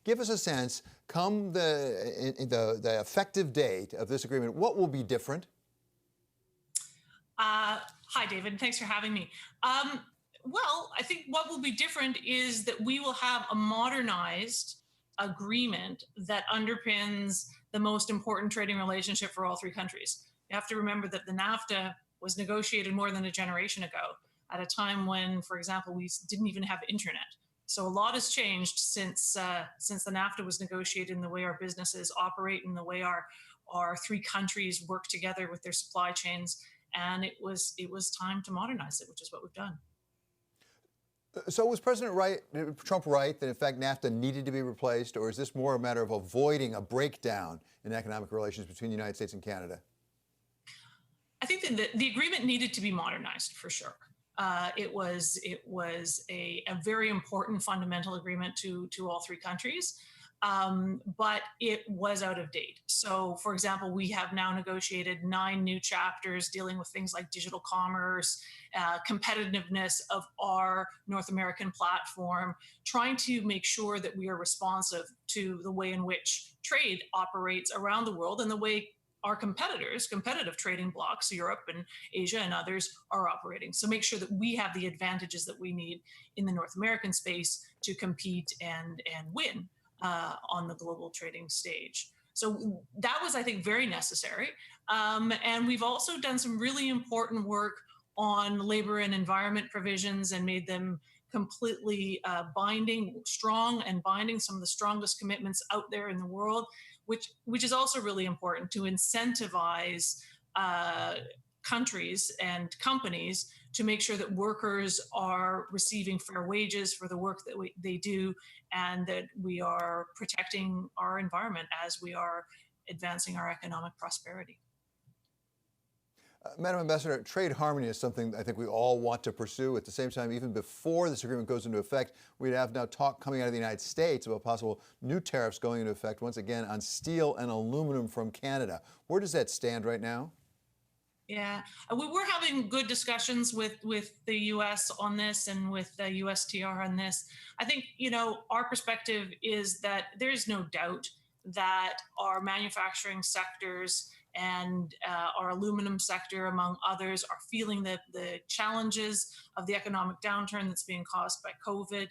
Give us a sense, come the effective date of this agreement, what will be different? Hi, David. Thanks for having me. Well, I think what will be different is that we will have a modernized agreement that underpins the most important trading relationship for all three countries. You have to remember that the NAFTA was negotiated more than a generation ago, at a time when, for example, we didn't even have internet. So a lot has changed since the NAFTA was negotiated, in the way our businesses operate and the way our three countries work together with their supply chains. And it was time to modernize it, which is what we've done. So was Trump right that in fact NAFTA needed to be replaced, or is this more a matter of avoiding a breakdown in economic relations between the United States and Canada? I think that the agreement needed to be modernized for sure. It was a very important fundamental agreement to all three countries, but it was out of date. So, for example, we have now negotiated 9 new chapters dealing with things like digital commerce, competitiveness of our North American platform, trying to make sure that we are responsive to the way in which trade operates around the world and the way our competitive trading blocs, Europe and Asia and others, are operating. So make sure that we have the advantages that we need in the North American space to compete and win on the global trading stage. So that was, I think, very necessary. And we've also done some really important work on labor and environment provisions and made them completely strong and binding, some of the strongest commitments out there in the world, which is also really important to incentivize countries and companies to make sure that workers are receiving fair wages for the work that they do, and that we are protecting our environment as we are advancing our economic prosperity. Madam Ambassador, trade harmony is something I think we all want to pursue. At the same time, even before this agreement goes into effect, we have now talk coming out of the United States about possible new tariffs going into effect once again on steel and aluminum from Canada. Where does that stand right now? Yeah, we were having good discussions with the U.S. on this and with the USTR on this. I think, our perspective is that there's no doubt that our manufacturing sectors and our aluminum sector, among others, are feeling the challenges of the economic downturn that's being caused by COVID.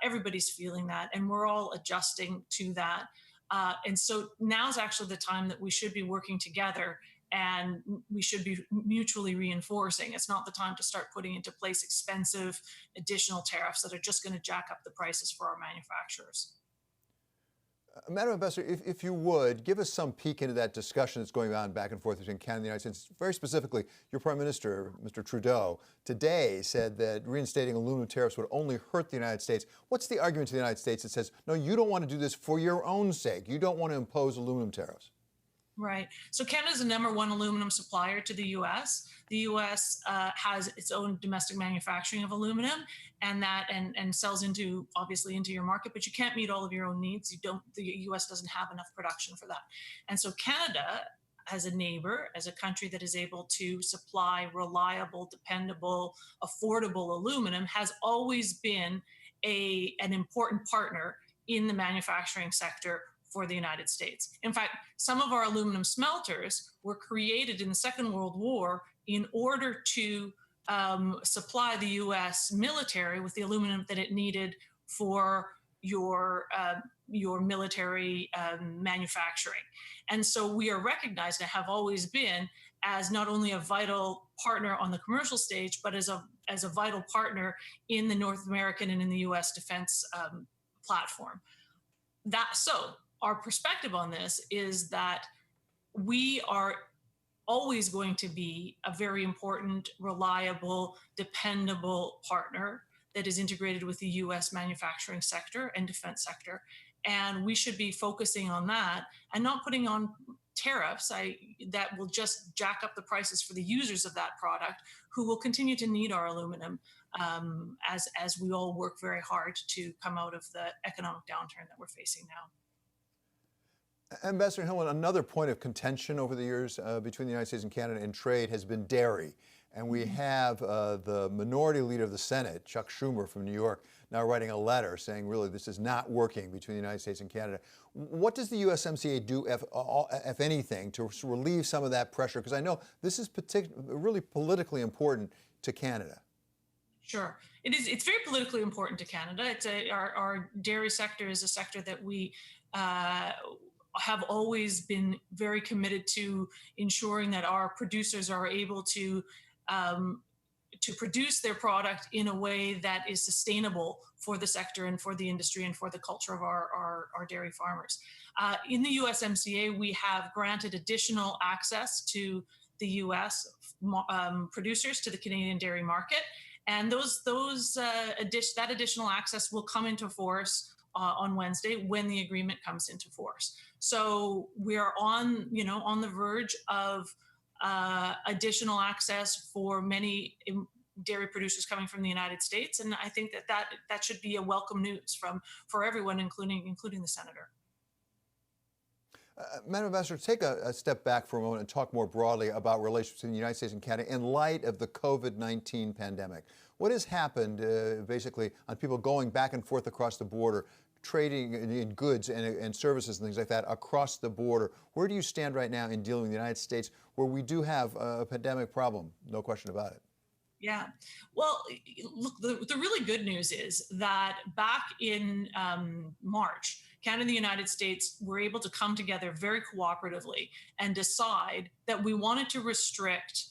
Everybody's feeling that, and we're all adjusting to that. And so now's actually the time that we should be working together, and we should be mutually reinforcing. It's not the time to start putting into place expensive additional tariffs that are just going to jack up the prices for our manufacturers. Madam Ambassador, if you would, give us some peek into that discussion that's going on back and forth between Canada and the United States. Very specifically, your Prime Minister, Mr. Trudeau, today said that reinstating aluminum tariffs would only hurt the United States. What's the argument to the United States that says, no, you don't want to do this for your own sake. You don't want to impose aluminum tariffs? Right. So Canada is the #1 aluminum supplier to the U.S. The U.S. has its own domestic manufacturing of aluminum, and sells obviously into your market, but you can't meet all of your own needs. The U.S. doesn't have enough production for that. And so Canada, as a neighbor, as a country that is able to supply reliable, dependable, affordable aluminum, has always been an important partner in the manufacturing sector for the United States. In fact, some of our aluminum smelters were created in the Second World War in order to supply the U.S. military with the aluminum that it needed for your military manufacturing. And so we are recognized and have always been as not only a vital partner on the commercial stage, but as a vital partner in the North American and in the U.S. defense platform. Our perspective on this is that we are always going to be a very important, reliable, dependable partner that is integrated with the U.S. manufacturing sector and defense sector. And we should be focusing on that and not putting on tariffs that will just jack up the prices for the users of that product, who will continue to need our aluminum as we all work very hard to come out of the economic downturn that we're facing now. Ambassador Hillman, another point of contention over the years between the United States and Canada in trade has been dairy. And we have the minority leader of the Senate, Chuck Schumer from New York, now writing a letter saying, really, this is not working between the United States and Canada. What does the USMCA do, if anything, to relieve some of that pressure? Because I know this is really politically important to Canada. Sure. It is. It's very politically important to Canada. Our dairy sector is a sector that we have always been very committed to ensuring that our producers are able to produce their product in a way that is sustainable for the sector and for the industry and for the culture of our dairy farmers. In the USMCA, we have granted additional access to the U.S. Producers to the Canadian dairy market. And that additional access will come into force on Wednesday when the agreement comes into force. So we are on the verge of additional access for many dairy producers coming from the United States, and I think that should be a welcome news for everyone, including the senator. Madam Ambassador, take a step back for a moment and talk more broadly about relations between the United States and Canada in light of the COVID-19 pandemic. What has happened, basically, on people going back and forth across the border, trading in goods and services and things like that across the border? Where do you stand right now in dealing with the United States, where we do have a pandemic problem? No question about it. Yeah. Well, look, the really good news is that back in March, Canada and the United States were able to come together very cooperatively and decide that we wanted to restrict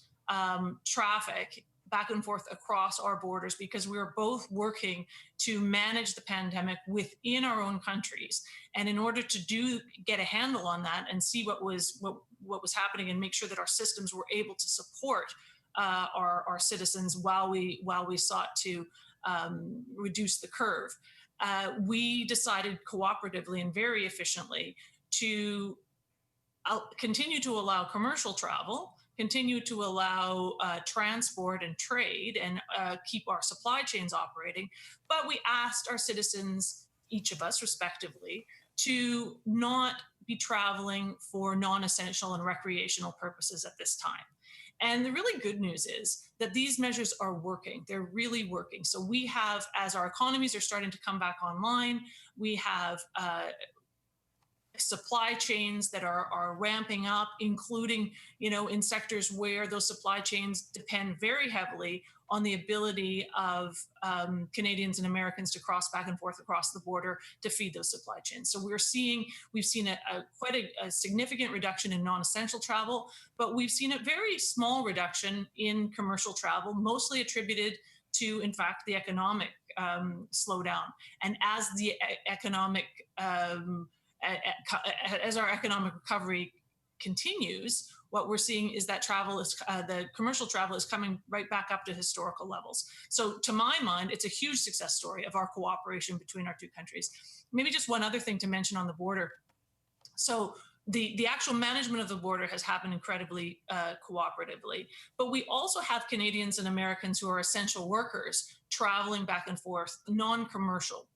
traffic back and forth across our borders because we were both working to manage the pandemic within our own countries. And in order to get a handle on that and see what was happening and make sure that our systems were able to support our citizens while we sought to reduce the curve, we decided cooperatively and very efficiently to continue to allow commercial travel, continue to allow transport and trade, and keep our supply chains operating. But we asked our citizens, each of us respectively, to not be traveling for non-essential and recreational purposes at this time. And the really good news is that these measures are working. They're really working. So we have, as our economies are starting to come back online, we have supply chains that are ramping up, including, in sectors where those supply chains depend very heavily on the ability of Canadians and Americans to cross back and forth across the border to feed those supply chains. So we've seen quite a significant reduction in non-essential travel, but we've seen a very small reduction in commercial travel, mostly attributed to, in fact, the economic slowdown. And as the as our economic recovery continues, what we're seeing is that the commercial travel is coming right back up to historical levels. So to my mind, it's a huge success story of our cooperation between our two countries. Maybe just one other thing to mention on the border. So the actual management of the border has happened incredibly cooperatively, but we also have Canadians and Americans who are essential workers traveling back and forth, non-commercial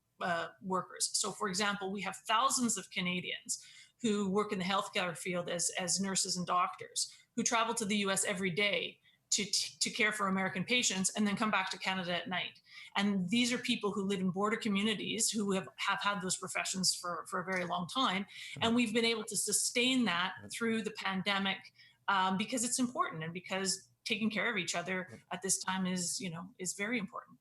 workers. So, for example, we have thousands of Canadians who work in the healthcare field as nurses and doctors who travel to the U.S. every day to care for American patients and then come back to Canada at night. And these are people who live in border communities who have had those professions for a very long time. And we've been able to sustain that through the pandemic because it's important and because taking care of each other at this time is very important.